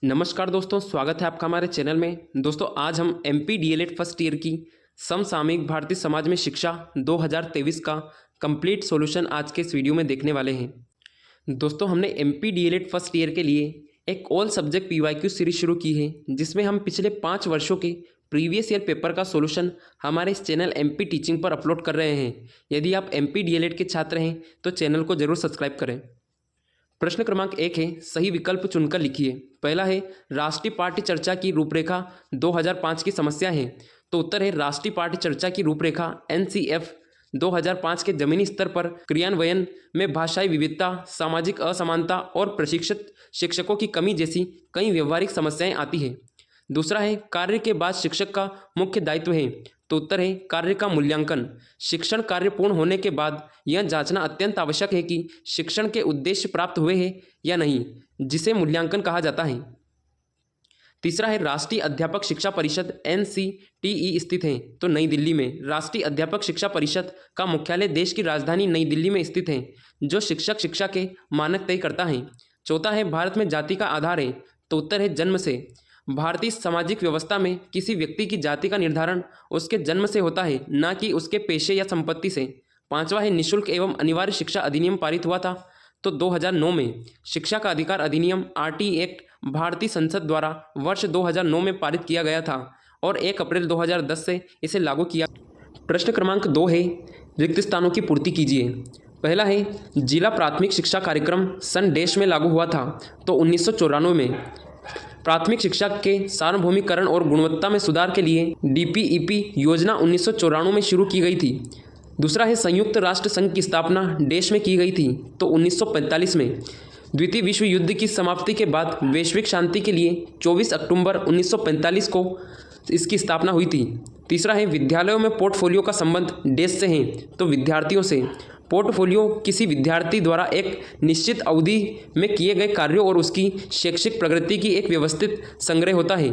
नमस्कार दोस्तों, स्वागत है आपका हमारे चैनल में। दोस्तों आज हम एमपी डीएलएड फर्स्ट ईयर की समसामयिक भारतीय समाज में शिक्षा 2023 का कंप्लीट सॉल्यूशन आज के इस वीडियो में देखने वाले हैं। दोस्तों हमने एमपी डीएलएड फर्स्ट ईयर के लिए एक ऑल सब्जेक्ट पीवाईक्यू सीरीज शुरू की है, जिसमें हम पिछले 5 वर्षों के प्रीवियस ईयर पेपर का सॉल्यूशन हमारे इस चैनल एमपी टीचिंग पर अपलोड कर रहे हैं। यदि आप एमपी डीएलएड के छात्र हैं तो चैनल को जरूर सब्सक्राइब करें। प्रश्न क्रमांक 1 है, सही विकल्प चुनकर लिखिए। पहला है, राष्ट्रीय पाठ्य चर्चा की रूपरेखा 2005 की समस्या है। तो उत्तर है राष्ट्रीय पाठ्य चर्चा की रूपरेखा एनसीएफ 2005 के जमीनी स्तर पर क्रियान्वयन में भाषाई विविधता, सामाजिक असमानता और प्रशिक्षित शिक्षकों की कमी जैसी कई व्यवहारिक समस्याएं आती है। दूसरा है, कार्य के बाद शिक्षक का मुख्य दायित्व है। तो उत्तर है कार्य का मूल्यांकन। शिक्षण कार्य पूर्ण होने के बाद यह जांचना अत्यंत आवश्यक है कि शिक्षण के उद्देश्य प्राप्त हुए हैं या नहीं, जिसे मूल्यांकन कहा जाता है। तीसरा है, राष्ट्रीय अध्यापक शिक्षा परिषद एनसीटीई स्थित है। तो नई दिल्ली में। राष्ट्रीय अध्यापक शिक्षा परिषद का मुख्यालय देश की राजधानी नई दिल्ली में स्थित है, जो शिक्षक शिक्षा के मानक तय करता है। चौथा है, भारत में जाति का आधार है। तो उत्तर है जन्म से। भारतीय सामाजिक व्यवस्था में किसी व्यक्ति की जाति का निर्धारण उसके जन्म से होता है, न कि उसके पेशे या संपत्ति से। पांचवा है, निःशुल्क एवं अनिवार्य शिक्षा अधिनियम पारित हुआ था। तो 2009 में। शिक्षा का अधिकार अधिनियम आरटी एक्ट भारतीय संसद द्वारा वर्ष 2009 में पारित किया गया था और 1 अप्रैल 2010 से इसे लागू किया। प्रश्न क्रमांक 2 है, रिक्त स्थानों की पूर्ति कीजिए। पहला है, जिला प्राथमिक शिक्षा कार्यक्रम सन डैश में लागू हुआ था। तो 1994 में। प्राथमिक शिक्षा के सार्वभौमिकरण और गुणवत्ता में सुधार के लिए डीपीईपी योजना 1994 में शुरू की गई थी। दूसरा है, संयुक्त राष्ट्र संघ की स्थापना देश में की गई थी। तो 1945 में। द्वितीय विश्व युद्ध की समाप्ति के बाद वैश्विक शांति के लिए 24 अक्टूबर 1945 को इसकी स्थापना हुई थी। तीसरा है, विद्यालयों में पोर्टफोलियो का संबंध देश से है। तो विद्यार्थियों से। पोर्टफोलियो किसी विद्यार्थी द्वारा एक निश्चित अवधि में किए गए कार्यों और उसकी शैक्षिक प्रगति की एक व्यवस्थित संग्रह होता है।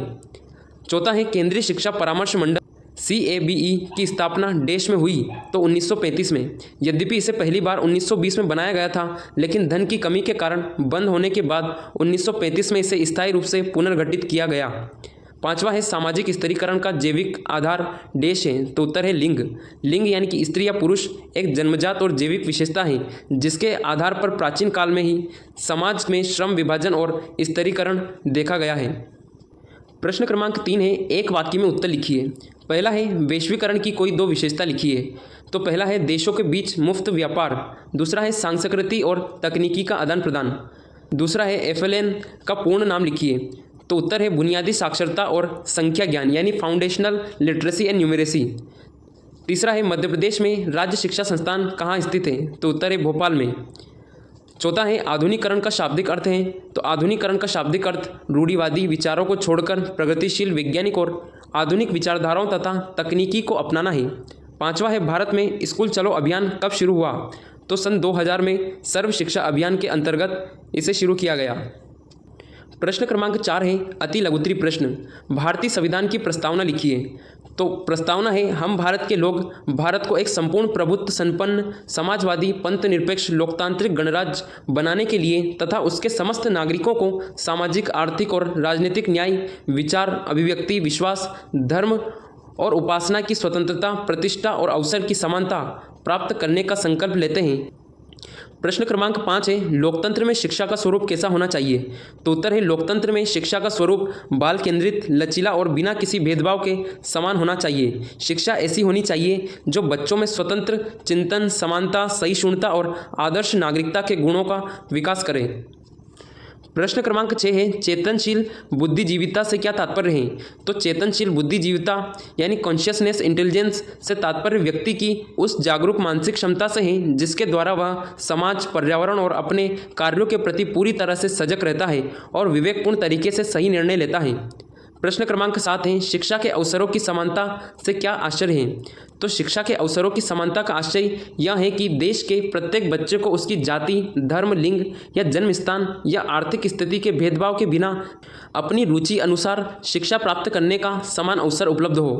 चौथा है, केंद्रीय शिक्षा परामर्श मंडल CABE की स्थापना देश में हुई। तो 1935 में। यद्यपि इसे पहली बार 1920 में बनाया गया था, लेकिन धन की कमी के कारण बंद होने के बाद 1935 में इसे स्थायी रूप से पुनर्गठित किया गया। पांचवा है, सामाजिक स्त्रीकरण का जैविक आधार देश है। तो उत्तर है लिंग। लिंग यानी कि स्त्री या पुरुष एक जन्मजात और जैविक विशेषता है, जिसके आधार पर प्राचीन काल में ही समाज में श्रम विभाजन और स्त्रीकरण देखा गया है। प्रश्न क्रमांक 3 है, एक वाक्य में उत्तर लिखिए। पहला है, वैश्वीकरण की कोई 2 विशेषता लिखिए। तो पहला है, देशों के बीच मुफ्त व्यापार। दूसरा है, सांस्कृतिक और तकनीकी का आदान प्रदान। दूसरा है, FLN का पूर्ण नाम लिखिए। तो उत्तर है बुनियादी साक्षरता और संख्या ज्ञान यानी फाउंडेशनल लिटरेसी एंड न्यूमरेसी। तीसरा है, मध्य प्रदेश में राज्य शिक्षा संस्थान कहाँ स्थित है। तो उत्तर है भोपाल में। चौथा है, आधुनिकीकरण का शाब्दिक अर्थ है। तो आधुनिकीकरण का शाब्दिक अर्थ रूढ़िवादी विचारों को छोड़कर प्रगतिशील वैज्ञानिक और आधुनिक विचारधाराओं तथा तकनीकी को अपनाना है। पांचवा है, भारत में स्कूल चलो अभियान कब शुरू हुआ। तो सन 2000 में सर्व शिक्षा अभियान के अंतर्गत इसे शुरू किया गया। प्रश्न क्रमांक 4 है, अति लघुत्तरी प्रश्न। भारतीय संविधान की प्रस्तावना लिखिए। तो प्रस्तावना है, हम भारत के लोग भारत को एक संपूर्ण प्रभुत्व संपन्न समाजवादी पंथ निरपेक्ष लोकतांत्रिक गणराज्य बनाने के लिए तथा उसके समस्त नागरिकों को सामाजिक, आर्थिक और राजनीतिक न्याय, विचार, अभिव्यक्ति, विश्वास, धर्म और उपासना की स्वतंत्रता, प्रतिष्ठा और अवसर की समानता प्राप्त करने का संकल्प लेते हैं। प्रश्न क्रमांक 5 है, लोकतंत्र में शिक्षा का स्वरूप कैसा होना चाहिए। तो उत्तर है, लोकतंत्र में शिक्षा का स्वरूप बाल केंद्रित, लचीला और बिना किसी भेदभाव के समान होना चाहिए। शिक्षा ऐसी होनी चाहिए जो बच्चों में स्वतंत्र चिंतन, समानता, सहिष्णुता और आदर्श नागरिकता के गुणों का विकास करे। प्रश्न क्रमांक 6 है, चेतनशील बुद्धिजीविता से क्या तात्पर्य है। तो चेतनशील बुद्धिजीविता यानी कॉन्शियसनेस इंटेलिजेंस से तात्पर्य व्यक्ति की उस जागरूक मानसिक क्षमता से है जिसके द्वारा वह समाज, पर्यावरण और अपने कार्यों के प्रति पूरी तरह से सजग रहता है और विवेकपूर्ण तरीके से सही निर्णय लेता है। प्रश्न क्रमांक 7 है, शिक्षा के अवसरों की समानता से क्या आश्चर्य है। तो शिक्षा के अवसरों की समानता का आश्चर्य यह है कि देश के प्रत्येक बच्चे को उसकी जाति, धर्म, लिंग या जन्म स्थान या आर्थिक स्थिति के भेदभाव के बिना अपनी रुचि अनुसार शिक्षा प्राप्त करने का समान अवसर उपलब्ध हो।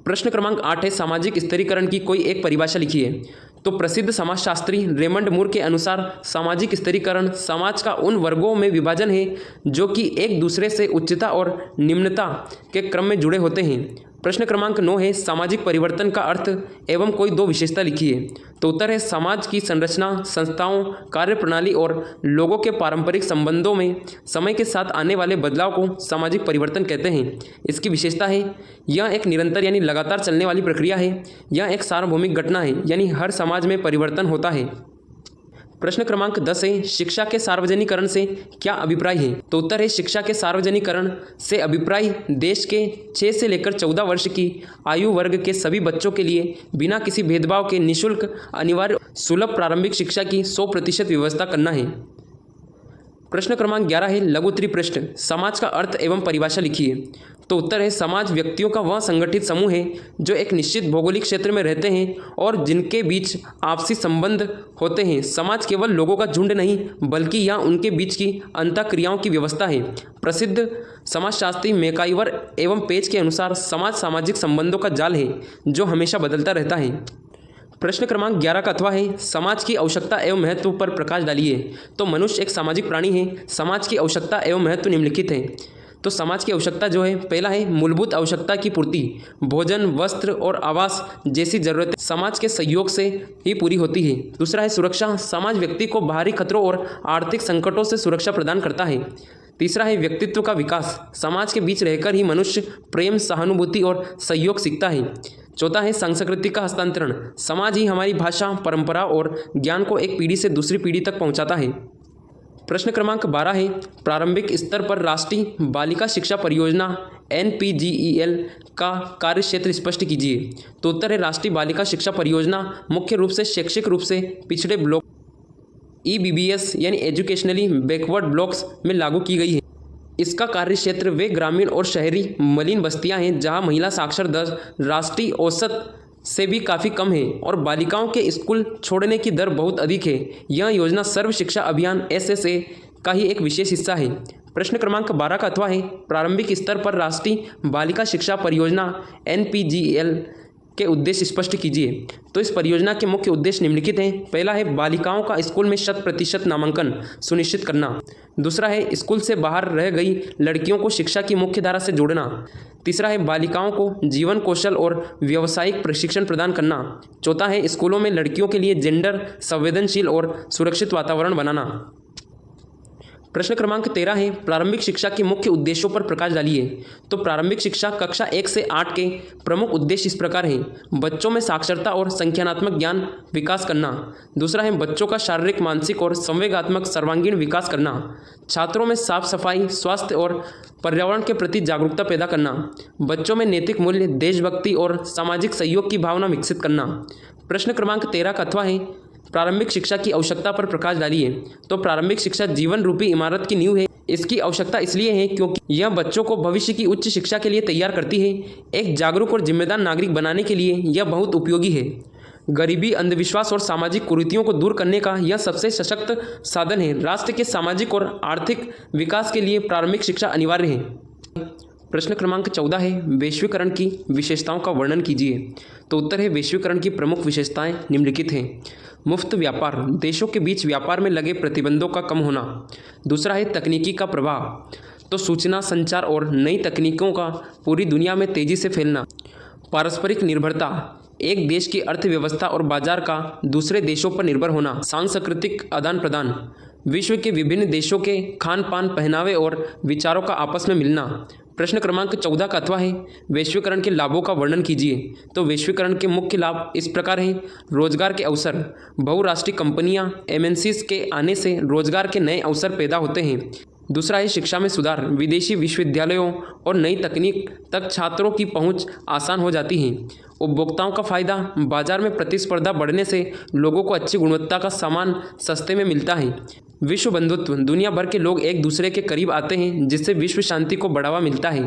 प्रश्न क्रमांक 8 है, सामाजिक स्त्रीकरण की कोई एक परिभाषा लिखिए। तो प्रसिद्ध समाजशास्त्री रेमंड मूर के अनुसार सामाजिक स्तरीकरण समाज का उन वर्गों में विभाजन है जो कि एक दूसरे से उच्चता और निम्नता के क्रम में जुड़े होते हैं। प्रश्न क्रमांक 9 है सामाजिक परिवर्तन का अर्थ एवं कोई दो विशेषता लिखिए। तो उत्तर है समाज की संरचना, संस्थाओं, कार्यप्रणाली और लोगों के पारंपरिक संबंधों में समय के साथ आने वाले बदलाव को सामाजिक परिवर्तन कहते हैं। इसकी विशेषता है यह एक निरंतर यानी लगातार चलने वाली प्रक्रिया है। यह एक सार्वभौमिक घटना है यानी हर समाज में परिवर्तन होता है। प्रश्न क्रमांक 10 है शिक्षा के सार्वजनिकरण से क्या अभिप्राय है। तो उत्तर है शिक्षा के सार्वजनिकरण से अभिप्राय देश के 6 से लेकर 14 वर्ष की आयु वर्ग के सभी बच्चों के लिए बिना किसी भेदभाव के निःशुल्क अनिवार्य सुलभ प्रारंभिक शिक्षा की 100% व्यवस्था करना है। प्रश्न क्रमांक 11 है लघु उत्तरी प्रश्न समाज का अर्थ एवं परिभाषा लिखिए। तो उत्तर है समाज व्यक्तियों का वह संगठित समूह है जो एक निश्चित भौगोलिक क्षेत्र में रहते हैं और जिनके बीच आपसी संबंध होते हैं। समाज केवल लोगों का झुंड नहीं बल्कि यह उनके बीच की अंतःक्रियाओं की व्यवस्था है। प्रसिद्ध समाजशास्त्री मैकाइवर एवं पेज के अनुसार समाज सामाजिक संबंधों का जाल है जो हमेशा बदलता रहता है। प्रश्न क्रमांक 11 का अथवा है समाज की आवश्यकता एवं महत्व पर प्रकाश डालिए। तो मनुष्य एक सामाजिक प्राणी है। समाज की आवश्यकता एवं महत्व निम्नलिखित है। तो समाज की आवश्यकता जो है पहला है मूलभूत आवश्यकता की पूर्ति, भोजन, वस्त्र और आवास जैसी जरूरतें समाज के सहयोग से ही पूरी होती है। दूसरा है सुरक्षा, समाज व्यक्ति को बाहरी खतरों और आर्थिक संकटों से सुरक्षा प्रदान करता है। तीसरा है व्यक्तित्व का विकास, समाज के बीच रहकर ही मनुष्य प्रेम, सहानुभूति और सहयोग सीखता है। चौथा है सांस्कृतिक का हस्तांतरण, समाज ही हमारी भाषा, परंपरा और ज्ञान को एक पीढ़ी से दूसरी पीढ़ी तक पहुंचाता है। प्रश्न क्रमांक 12 है प्रारंभिक स्तर पर राष्ट्रीय बालिका शिक्षा परियोजना NPGEL का कार्य क्षेत्र स्पष्ट कीजिए। तो उत्तर है राष्ट्रीय बालिका शिक्षा परियोजना मुख्य रूप से शैक्षिक रूप से पिछड़े ब्लॉक EBBS यानी एजुकेशनली बैकवर्ड ब्लॉक्स में लागू की गई है। इसका कार्य क्षेत्र वे ग्रामीण और शहरी मलिन बस्तियां हैं जहां महिला साक्षर दर राष्ट्रीय औसत से भी काफ़ी कम है और बालिकाओं के स्कूल छोड़ने की दर बहुत अधिक है। यह योजना सर्व शिक्षा अभियान SSA का ही एक विशेष हिस्सा है। प्रश्न क्रमांक 12 का अथवा है प्रारंभिक स्तर पर राष्ट्रीय बालिका शिक्षा परियोजना NPGEL के उद्देश्य स्पष्ट कीजिए। तो इस परियोजना के मुख्य उद्देश्य निम्नलिखित हैं। पहला है बालिकाओं का स्कूल में 100% नामांकन सुनिश्चित करना। दूसरा है स्कूल से बाहर रह गई लड़कियों को शिक्षा की मुख्य धारा से जोड़ना। तीसरा है बालिकाओं को जीवन कौशल और व्यावसायिक प्रशिक्षण प्रदान करना। चौथा है स्कूलों में लड़कियों के लिए जेंडर संवेदनशील और सुरक्षित वातावरण बनाना। प्रश्न क्रमांक 13 है प्रारंभिक शिक्षा के मुख्य उद्देश्यों पर प्रकाश डालिए। तो प्रारंभिक शिक्षा कक्षा 1 से 8 के प्रमुख उद्देश्य इस प्रकार हैं। बच्चों में साक्षरता और संख्यानात्मक ज्ञान विकास करना। दूसरा है बच्चों का शारीरिक, मानसिक और संवेगात्मक सर्वांगीण विकास करना। छात्रों में साफ सफाई, स्वास्थ्य और पर्यावरण के प्रति जागरूकता पैदा करना। बच्चों में नैतिक मूल्य, देशभक्ति और सामाजिक सहयोग की भावना विकसित करना। प्रश्न क्रमांक 13 का अथवा है प्रारंभिक शिक्षा की आवश्यकता पर प्रकाश डालिए। तो प्रारंभिक शिक्षा जीवन रूपी इमारत की नींव है। इसकी आवश्यकता इसलिए है क्योंकि यह बच्चों को भविष्य की उच्च शिक्षा के लिए तैयार करती है। एक जागरूक और जिम्मेदार नागरिक बनाने के लिए यह बहुत उपयोगी है। गरीबी, अंधविश्वास और सामाजिक कुरीतियों को दूर करने का यह सबसे सशक्त साधन है। राष्ट्र के सामाजिक और आर्थिक विकास के लिए प्रारंभिक शिक्षा अनिवार्य है। प्रश्न क्रमांक 14 है वैश्वीकरण की विशेषताओं का वर्णन कीजिए। तो उत्तर है वैश्वीकरण की प्रमुख विशेषताएं निम्नलिखित हैं। मुफ्त व्यापार, देशों के बीच व्यापार में लगे प्रतिबंधों का कम होना। दूसरा है तकनीकी का प्रभाव, तो सूचना, संचार और नई तकनीकों का पूरी दुनिया में तेजी से फैलना। पारस्परिक निर्भरता, एक देश की अर्थव्यवस्था और बाजार का दूसरे देशों पर निर्भर होना। सांस्कृतिक आदान प्रदान, विश्व के विभिन्न देशों के खान पान, पहनावे और विचारों का आपस में मिलना। प्रश्न क्रमांक 14 का अथवा है वैश्वीकरण के लाभों का वर्णन कीजिए। तो वैश्वीकरण के मुख्य लाभ इस प्रकार हैं। रोजगार के अवसर, बहुराष्ट्रीय कंपनियां MNCs के आने से रोजगार के नए अवसर पैदा होते हैं। दूसरा है शिक्षा में सुधार, विदेशी विश्वविद्यालयों और नई तकनीक तक छात्रों की पहुंच आसान हो जाती है। उपभोक्ताओं का फायदा, बाजार में प्रतिस्पर्धा बढ़ने से लोगों को अच्छी गुणवत्ता का सामान सस्ते में मिलता है। विश्व बंधुत्व, दुनिया भर के लोग एक दूसरे के करीब आते हैं जिससे विश्व शांति को बढ़ावा मिलता है।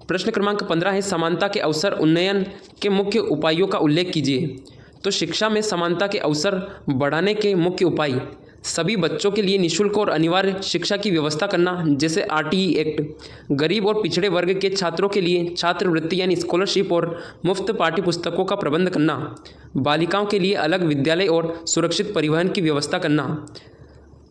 प्रश्न क्रमांक 15 है समानता के अवसर उन्नयन के मुख्य उपायों का उल्लेख कीजिए। तो शिक्षा में समानता के अवसर बढ़ाने के मुख्य उपाय, सभी बच्चों के लिए निःशुल्क और अनिवार्य शिक्षा की व्यवस्था करना, जैसे आरटीई एक्ट। गरीब और पिछड़े वर्ग के छात्रों के लिए छात्रवृत्ति यानी स्कॉलरशिप और मुफ्त पाठ्य पुस्तकों का प्रबंध करना। बालिकाओं के लिए अलग विद्यालय और सुरक्षित परिवहन की व्यवस्था करना।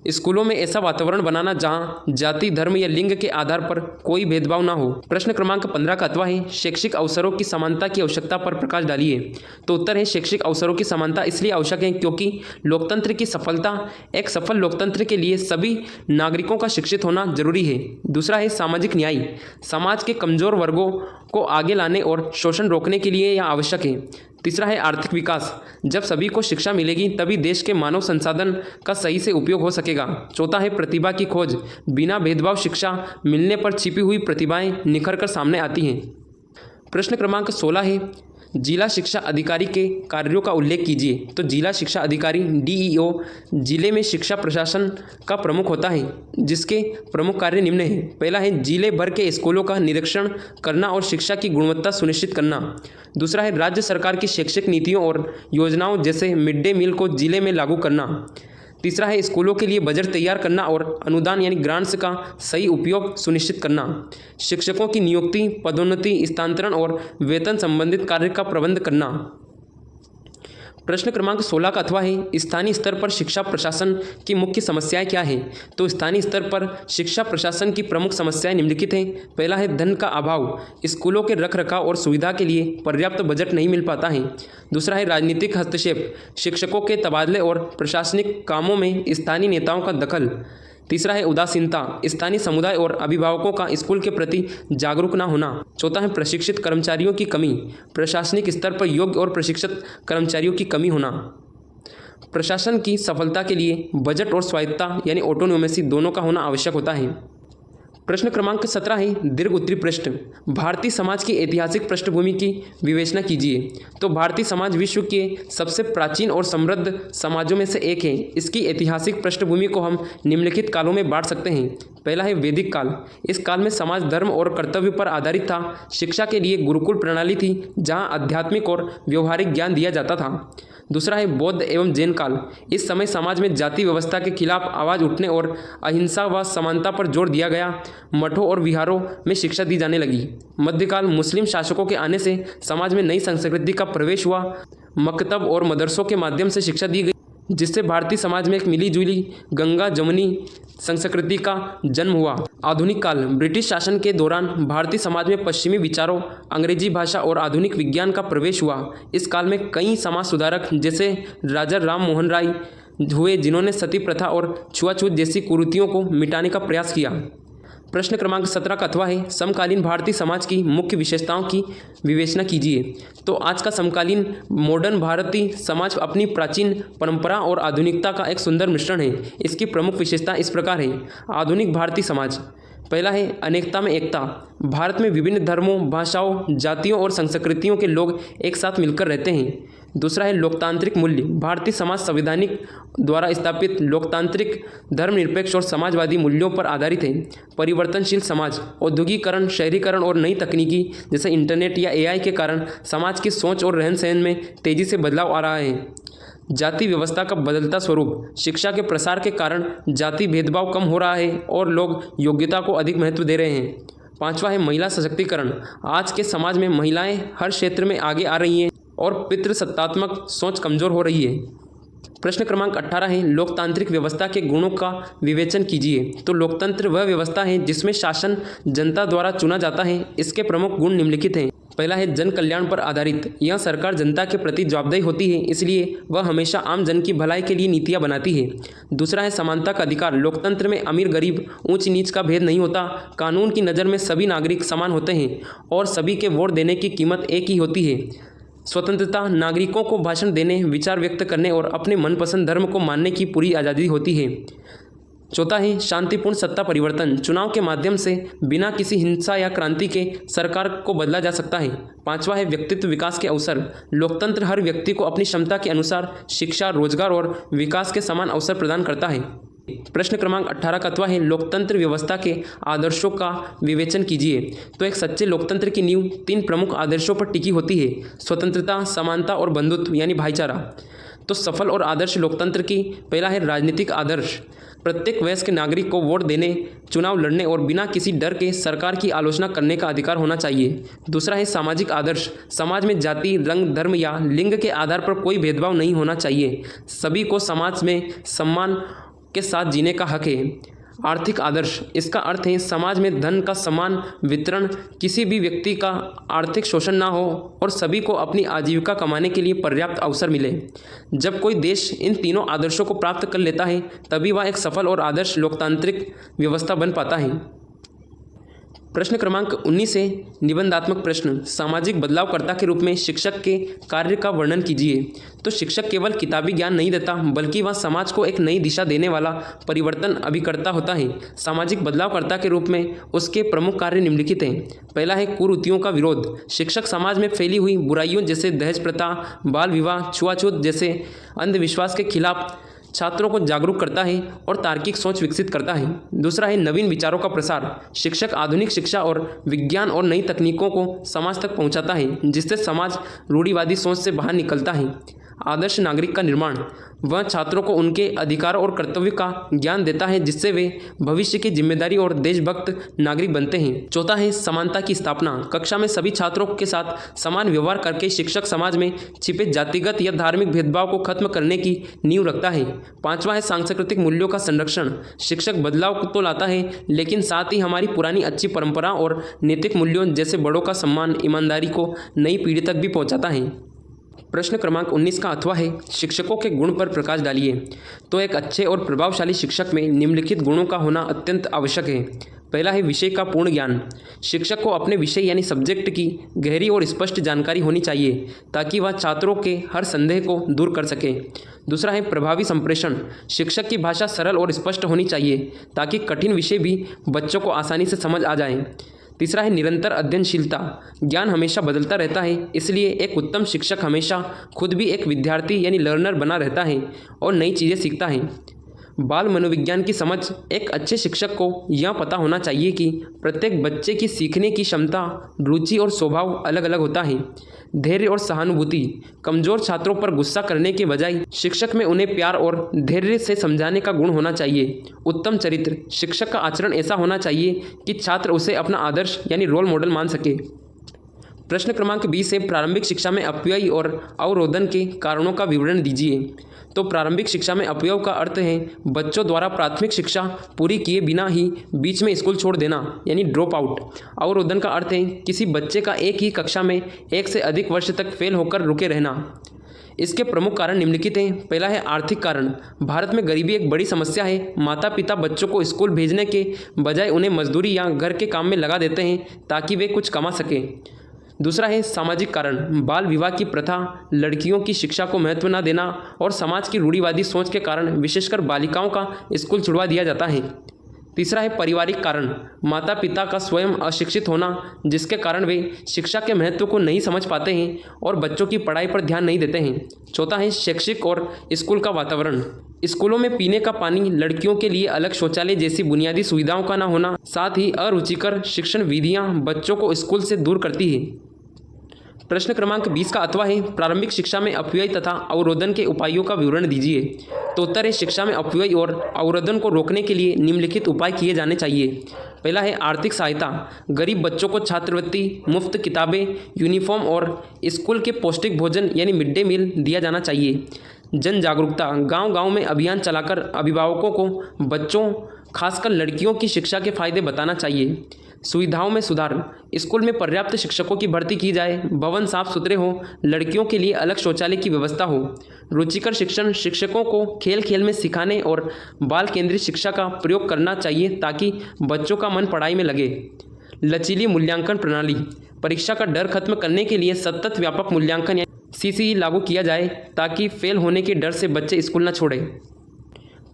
स्कूलों में ऐसा वातावरण बनाना जहां जाति, धर्म या लिंग के आधार पर कोई भेदभाव ना हो। प्रश्न क्रमांक 15 का अथवा है शैक्षिक अवसरों की समानता की आवश्यकता पर प्रकाश डालिए। तो उत्तर है शैक्षिक अवसरों की समानता इसलिए आवश्यक है क्योंकि लोकतंत्र की सफलता, एक सफल लोकतंत्र के लिए सभी नागरिकों का शिक्षित होना जरूरी है। दूसरा है सामाजिक न्याय, समाज के कमजोर वर्गों को आगे लाने और शोषण रोकने के लिए यह आवश्यक है। तीसरा है आर्थिक विकास, जब सभी को शिक्षा मिलेगी तभी देश के मानव संसाधन का सही से उपयोग हो सकेगा। चौथा है प्रतिभा की खोज, बिना भेदभाव शिक्षा मिलने पर छिपी हुई प्रतिभाएं निखर कर सामने आती हैं। प्रश्न क्रमांक 16 है जिला शिक्षा अधिकारी के कार्यों का उल्लेख कीजिए। तो जिला शिक्षा अधिकारी डीईओ जिले में शिक्षा प्रशासन का प्रमुख होता है, जिसके प्रमुख कार्य निम्न हैं। पहला है जिले भर के स्कूलों का निरीक्षण करना और शिक्षा की गुणवत्ता सुनिश्चित करना। दूसरा है राज्य सरकार की शैक्षिक नीतियों और योजनाओं जैसे मिड डे मील को जिले में लागू करना। तीसरा है स्कूलों के लिए बजट तैयार करना और अनुदान यानी ग्रांट्स का सही उपयोग सुनिश्चित करना। शिक्षकों की नियुक्ति, पदोन्नति, स्थानांतरण और वेतन संबंधित कार्य का प्रबंध करना। प्रश्न क्रमांक 16 का अथवा है स्थानीय स्तर पर शिक्षा प्रशासन की मुख्य समस्याएं क्या है। तो स्थानीय स्तर पर शिक्षा प्रशासन की प्रमुख समस्याएं निम्नलिखित हैं। पहला है धन का अभाव, स्कूलों के रखरखाव और सुविधा के लिए पर्याप्त बजट नहीं मिल पाता है। दूसरा है राजनीतिक हस्तक्षेप, शिक्षकों के तबादले और प्रशासनिक कामों में स्थानीय नेताओं का दखल। तीसरा है उदासीनता, स्थानीय समुदाय और अभिभावकों का स्कूल के प्रति जागरूक न होना। चौथा है प्रशिक्षित कर्मचारियों की कमी, प्रशासनिक स्तर पर योग्य और प्रशिक्षित कर्मचारियों की कमी होना। प्रशासन की सफलता के लिए बजट और स्वायत्तता यानी ऑटोनोमेसी दोनों का होना आवश्यक होता है। प्रश्न क्रमांक 17 है दीर्घ उत्तरी पृष्ठ, भारतीय समाज की ऐतिहासिक पृष्ठभूमि की विवेचना कीजिए। तो भारतीय समाज विश्व के सबसे प्राचीन और समृद्ध समाजों में से एक है। इसकी ऐतिहासिक पृष्ठभूमि को हम निम्नलिखित कालों में बांट सकते हैं। पहला है वैदिक काल, इस काल में समाज धर्म और कर्तव्य पर आधारित था। शिक्षा के लिए गुरुकुल प्रणाली थी जहाँ आध्यात्मिक और व्यवहारिक ज्ञान दिया जाता था। दूसरा है बौद्ध एवं जैन काल, इस समय समाज में जाति व्यवस्था के खिलाफ आवाज़ उठने और अहिंसा व समानता पर जोर दिया गया। मठों और विहारों में शिक्षा दी जाने लगी। मध्यकाल, मुस्लिम शासकों के आने से समाज में नई संस्कृति का प्रवेश हुआ। मकतब और मदरसों के माध्यम से शिक्षा दी गई, जिससे भारतीय समाज में एक मिली जुली गंगा जमुनी संस्कृति का जन्म हुआ। आधुनिक काल, ब्रिटिश शासन के दौरान भारतीय समाज में पश्चिमी विचारों, अंग्रेजी भाषा और आधुनिक विज्ञान का प्रवेश हुआ। इस काल में कई समाज सुधारक जैसे राजा राम मोहन राय हुए, जिन्होंने सती प्रथा और छुआछूत जैसी कुरीतियों को मिटाने का प्रयास किया। प्रश्न क्रमांक 17 का अथवा है समकालीन भारतीय समाज की मुख्य विशेषताओं की विवेचना कीजिए। तो आज का समकालीन मॉडर्न भारतीय समाज अपनी प्राचीन परंपरा और आधुनिकता का एक सुंदर मिश्रण है। इसकी प्रमुख विशेषता इस प्रकार है। आधुनिक भारतीय समाज, पहला है अनेकता में एकता, भारत में विभिन्न धर्मों, भाषाओं, जातियों और संस्कृतियों के लोग एक साथ मिलकर रहते हैं। दूसरा है लोकतांत्रिक मूल्य, भारतीय समाज संवैधानिक द्वारा स्थापित लोकतांत्रिक, धर्मनिरपेक्ष और समाजवादी मूल्यों पर आधारित है। परिवर्तनशील समाज, औद्योगिकरण, शहरीकरण और नई तकनीकी जैसे इंटरनेट या एआई के कारण समाज की सोच और रहन सहन में तेजी से बदलाव आ रहा है। जाति व्यवस्था का बदलता स्वरूप, शिक्षा के प्रसार के कारण जाति भेदभाव कम हो रहा है और लोग योग्यता को अधिक महत्व दे रहे हैं। पांचवा है महिला सशक्तिकरण, आज के समाज में महिलाएं हर क्षेत्र में आगे आ रही हैं और पितृसत्तात्मक सोच कमजोर हो रही है। प्रश्न क्रमांक 18 है लोकतांत्रिक व्यवस्था के गुणों का विवेचन कीजिए। तो लोकतंत्र वह व्यवस्था है जिसमें शासन जनता द्वारा चुना जाता है। इसके प्रमुख गुण निम्नलिखित हैं। पहला है जन कल्याण पर आधारित, यह सरकार जनता के प्रति जवाबदेही होती है, इसलिए वह हमेशा आम जन की भलाई के लिए नीतियां बनाती है। दूसरा है समानता का अधिकार, लोकतंत्र में अमीर गरीब, ऊंच नीच का भेद नहीं होता। कानून की नज़र में सभी नागरिक समान होते हैं और सभी के वोट देने की कीमत एक ही होती है। स्वतंत्रता, नागरिकों को भाषण देने, विचार व्यक्त करने और अपने मनपसंद धर्म को मानने की पूरी आज़ादी होती है। चौथा है शांतिपूर्ण सत्ता परिवर्तन, चुनाव के माध्यम से बिना किसी हिंसा या क्रांति के सरकार को बदला जा सकता है। पांचवा है व्यक्तित्व विकास के अवसर, लोकतंत्र हर व्यक्ति को अपनी क्षमता के अनुसार शिक्षा, रोजगार और विकास के समान अवसर प्रदान करता है। प्रश्न क्रमांक 18 का अथवा है लोकतंत्र व्यवस्था के आदर्शों का विवेचन कीजिए। तो एक सच्चे लोकतंत्र की नींव 3 प्रमुख आदर्शों पर टिकी होती है, स्वतंत्रता, समानता और बंधुत्व यानी भाईचारा। तो सफल और आदर्श लोकतंत्र की पहला है राजनीतिक आदर्श। प्रत्येक वयस्क नागरिक को वोट देने, चुनाव लड़ने और बिना किसी डर के सरकार की आलोचना करने का अधिकार होना चाहिए। दूसरा है सामाजिक आदर्श। समाज में जाति, रंग, धर्म या लिंग के आधार पर कोई भेदभाव नहीं होना चाहिए। सभी को समाज में सम्मान के साथ जीने का हक है। आर्थिक आदर्श, इसका अर्थ है समाज में धन का समान वितरण, किसी भी व्यक्ति का आर्थिक शोषण ना हो और सभी को अपनी आजीविका कमाने के लिए पर्याप्त अवसर मिले। जब कोई देश इन तीनों आदर्शों को प्राप्त कर लेता है तभी वह एक सफल और आदर्श लोकतांत्रिक व्यवस्था बन पाता है। प्रश्न क्रमांक 19 है निबंधात्मक प्रश्न। सामाजिक बदलावकर्ता के रूप में शिक्षक के कार्य का वर्णन कीजिए। तो शिक्षक केवल किताबी ज्ञान नहीं देता बल्कि वह समाज को एक नई दिशा देने वाला परिवर्तन अभिकर्ता होता है। सामाजिक बदलावकर्ता के रूप में उसके प्रमुख कार्य निम्नलिखित हैं। पहला है कुरीतियों का विरोध। शिक्षक समाज में फैली हुई बुराइयों जैसे दहेज प्रथा, बाल विवाह, छुआछूत जैसे अंधविश्वास के खिलाफ छात्रों को जागरूक करता है और तार्किक सोच विकसित करता है। दूसरा है नवीन विचारों का प्रसार। शिक्षक आधुनिक शिक्षा और विज्ञान और नई तकनीकों को समाज तक पहुंचाता है जिससे समाज रूढ़िवादी सोच से बाहर निकलता है। आदर्श नागरिक का निर्माण, वह छात्रों को उनके अधिकारों और कर्तव्य का ज्ञान देता है जिससे वे भविष्य की जिम्मेदारी और देशभक्त नागरिक बनते हैं। चौथा है समानता की स्थापना। कक्षा में सभी छात्रों के साथ समान व्यवहार करके शिक्षक समाज में छिपे जातिगत या धार्मिक भेदभाव को खत्म करने की नींव रखता है। पांचवा है सांस्कृतिक मूल्यों का संरक्षण। शिक्षक बदलाव तो लाता है लेकिन साथ ही हमारी पुरानी अच्छी परंपरा और नैतिक मूल्यों जैसे बड़ों का सम्मान, ईमानदारी को नई पीढ़ी तक भी पहुँचाता है। प्रश्न क्रमांक 19 का अथवा है शिक्षकों के गुण पर प्रकाश डालिए। तो एक अच्छे और प्रभावशाली शिक्षक में निम्नलिखित गुणों का होना अत्यंत आवश्यक है। पहला है विषय का पूर्ण ज्ञान। शिक्षक को अपने विषय यानी सब्जेक्ट की गहरी और स्पष्ट जानकारी होनी चाहिए ताकि वह छात्रों के हर संदेह को दूर कर सके। दूसरा है प्रभावी संप्रेषण। शिक्षक की भाषा सरल और स्पष्ट होनी चाहिए ताकि कठिन विषय भी बच्चों को आसानी से समझ आ जाए। तीसरा है निरंतर अध्ययनशीलता। ज्ञान हमेशा बदलता रहता है इसलिए एक उत्तम शिक्षक हमेशा खुद भी एक विद्यार्थी यानी लर्नर बना रहता है और नई चीज़ें सीखता है। बाल मनोविज्ञान की समझ। एक अच्छे शिक्षक को यह पता होना चाहिए कि प्रत्येक बच्चे की सीखने की क्षमता, रुचि और स्वभाव अलग अलग होता है। धैर्य और सहानुभूति। कमज़ोर छात्रों पर गुस्सा करने के बजाय शिक्षक में उन्हें प्यार और धैर्य से समझाने का गुण होना चाहिए। उत्तम चरित्र। शिक्षक का आचरण ऐसा होना चाहिए कि छात्र उसे अपना आदर्श यानी रोल मॉडल मान सके। प्रश्न क्रमांक 20 है प्रारंभिक शिक्षा में अपव्यय और अवरोधन के कारणों का विवरण दीजिए। तो प्रारंभिक शिक्षा में अपव्यय का अर्थ है बच्चों द्वारा प्राथमिक शिक्षा पूरी किए बिना ही बीच में स्कूल छोड़ देना यानी ड्रॉप आउट। अवरोधन का अर्थ है किसी बच्चे का एक ही कक्षा में एक से अधिक वर्ष तक फेल होकर रुके रहना। इसके प्रमुख कारण निम्नलिखित हैं। पहला है आर्थिक कारण। भारत में गरीबी एक बड़ी समस्या है। माता पिता बच्चों को स्कूल भेजने के बजाय उन्हें मजदूरी या घर के काम में लगा देते हैं ताकि वे कुछ कमा सकें। दूसरा है सामाजिक कारण। बाल विवाह की प्रथा, लड़कियों की शिक्षा को महत्व न देना और समाज की रूढ़िवादी सोच के कारण विशेषकर बालिकाओं का स्कूल छुड़वा दिया जाता है। तीसरा है पारिवारिक कारण। माता पिता का स्वयं अशिक्षित होना जिसके कारण वे शिक्षा के महत्व को नहीं समझ पाते हैं और बच्चों की पढ़ाई पर ध्यान नहीं देते हैं। चौथा है शैक्षिक और स्कूल का वातावरण। स्कूलों में पीने का पानी, लड़कियों के लिए अलग शौचालय जैसी बुनियादी सुविधाओं का न होना, साथ ही अरुचिकर शिक्षण विधियां बच्चों को स्कूल से दूर करती है। प्रश्न क्रमांक 20 का अथवा है प्रारंभिक शिक्षा में अपव्यय तथा अवरोधन के उपायों का विवरण दीजिए। तो उत्तर है शिक्षा में अपव्यय और अवरोधन को रोकने के लिए निम्नलिखित उपाय किए जाने चाहिए। पहला है आर्थिक सहायता। गरीब बच्चों को छात्रवृत्ति, मुफ्त किताबें, यूनिफॉर्म और स्कूल के पौष्टिक भोजन यानी मिड डे मील दिया जाना चाहिए। जन जागरूकता। गांव-गांव में अभियान चलाकर अभिभावकों को बच्चों खासकर लड़कियों की शिक्षा के फायदे बताना चाहिए। सुविधाओं में सुधार। स्कूल में पर्याप्त शिक्षकों की भर्ती की जाए, भवन साफ सुथरे हों, लड़कियों के लिए अलग शौचालय की व्यवस्था हो। रुचिकर शिक्षण। शिक्षकों को खेल खेल में सिखाने और बाल केंद्रित शिक्षा का प्रयोग करना चाहिए ताकि बच्चों का मन पढ़ाई में लगे। लचीली मूल्यांकन प्रणाली। परीक्षा का डर खत्म करने के लिए सतत व्यापक मूल्यांकन CCE लागू किया जाए ताकि फेल होने के डर से बच्चे स्कूल न छोड़ें।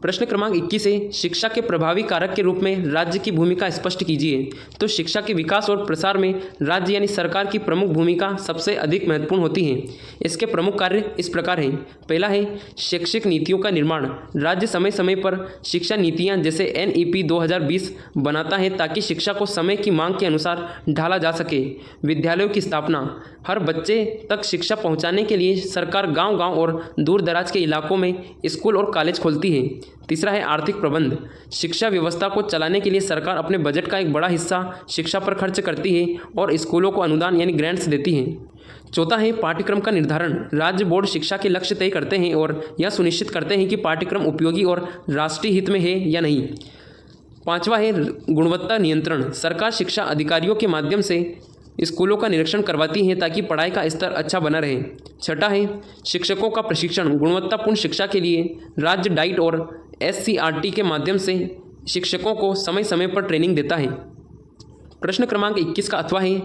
प्रश्न क्रमांक 21 है, शिक्षा के प्रभावी कारक के रूप में राज्य की भूमिका स्पष्ट कीजिए। तो शिक्षा के विकास और प्रसार में राज्य यानी सरकार की प्रमुख भूमिका सबसे अधिक महत्वपूर्ण होती है। इसके प्रमुख कार्य इस प्रकार हैं। पहला है शैक्षिक नीतियों का निर्माण। राज्य समय समय पर शिक्षा नीतियां जैसे NEP 2020 बनाता है ताकि शिक्षा को समय की मांग के अनुसार ढाला जा सके। विद्यालयों की स्थापना। हर बच्चे तक शिक्षा पहुंचाने के लिए सरकार गांव-गांव और दूर दराज के इलाकों में स्कूल और कॉलेज खोलती है। तीसरा है आर्थिक प्रबंध। शिक्षा व्यवस्था को चलाने के लिए सरकार अपने बजट का एक बड़ा हिस्सा शिक्षा पर खर्च करती है और स्कूलों को अनुदान यानी ग्रांट्स देती है। चौथा है पाठ्यक्रम का निर्धारण। राज्य बोर्ड शिक्षा के लक्ष्य तय करते हैं और यह सुनिश्चित करते हैं कि पाठ्यक्रम उपयोगी और राष्ट्रीय हित में है या नहीं। पांचवा है गुणवत्ता नियंत्रण। सरकार शिक्षा अधिकारियों के माध्यम से स्कूलों का निरीक्षण करवाती है ताकि पढ़ाई का स्तर अच्छा बना रहे। छठा है शिक्षकों का प्रशिक्षण। गुणवत्तापूर्ण शिक्षा के लिए राज्य डाइट और SCRT के माध्यम से शिक्षकों को समय समय पर ट्रेनिंग देता है। प्रश्न क्रमांक 21 का अथवा है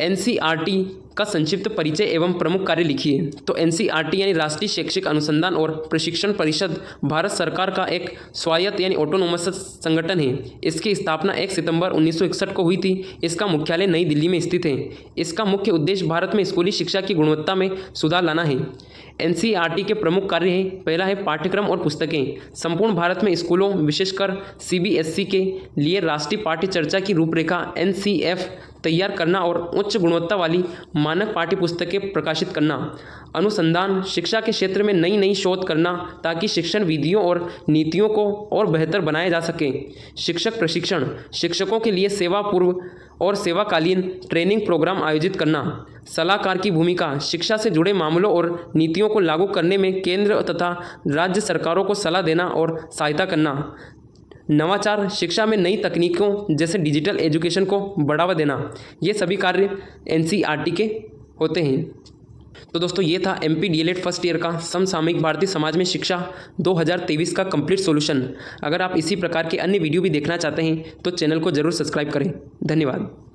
NCERT का संक्षिप्त परिचय एवं प्रमुख कार्य लिखिए। तो NCERT यानी राष्ट्रीय शैक्षिक अनुसंधान और प्रशिक्षण परिषद भारत सरकार का एक स्वायत्त यानी ऑटोनोमस संगठन है। इसकी स्थापना 1 सितंबर 1961 को हुई थी। इसका मुख्यालय नई दिल्ली में स्थित है। इसका मुख्य उद्देश्य भारत में स्कूली शिक्षा की गुणवत्ता में सुधार लाना है। NCERT के प्रमुख कार्य हैं। पहला है पाठ्यक्रम और पुस्तकें। संपूर्ण भारत में स्कूलों विशेषकर CBSE के लिए राष्ट्रीय पाठ्य चर्चा की रूपरेखा NCF तैयार करना और उच्च गुणवत्ता वाली मानक पाठ्य पुस्तकें प्रकाशित करना। अनुसंधान। शिक्षा के क्षेत्र में नई नई शोध करना ताकि शिक्षण विधियों और नीतियों को और बेहतर बनाया जा सके। शिक्षक प्रशिक्षण। शिक्षकों के लिए सेवा पूर्व और सेवाकालीन ट्रेनिंग प्रोग्राम आयोजित करना। सलाहकार की भूमिका। शिक्षा से जुड़े मामलों और नीतियों को लागू करने में केंद्र तथा राज्य सरकारों को सलाह देना और सहायता करना। नवाचार। शिक्षा में नई तकनीकों जैसे डिजिटल एजुकेशन को बढ़ावा देना। ये सभी कार्य NCERT के होते हैं। तो दोस्तों ये था MP DLED फर्स्ट ईयर का समसामयिक भारतीय समाज में शिक्षा 2023 का कंप्लीट सॉल्यूशन। अगर आप इसी प्रकार के अन्य वीडियो भी देखना चाहते हैं तो चैनल को जरूर सब्सक्राइब करें। धन्यवाद।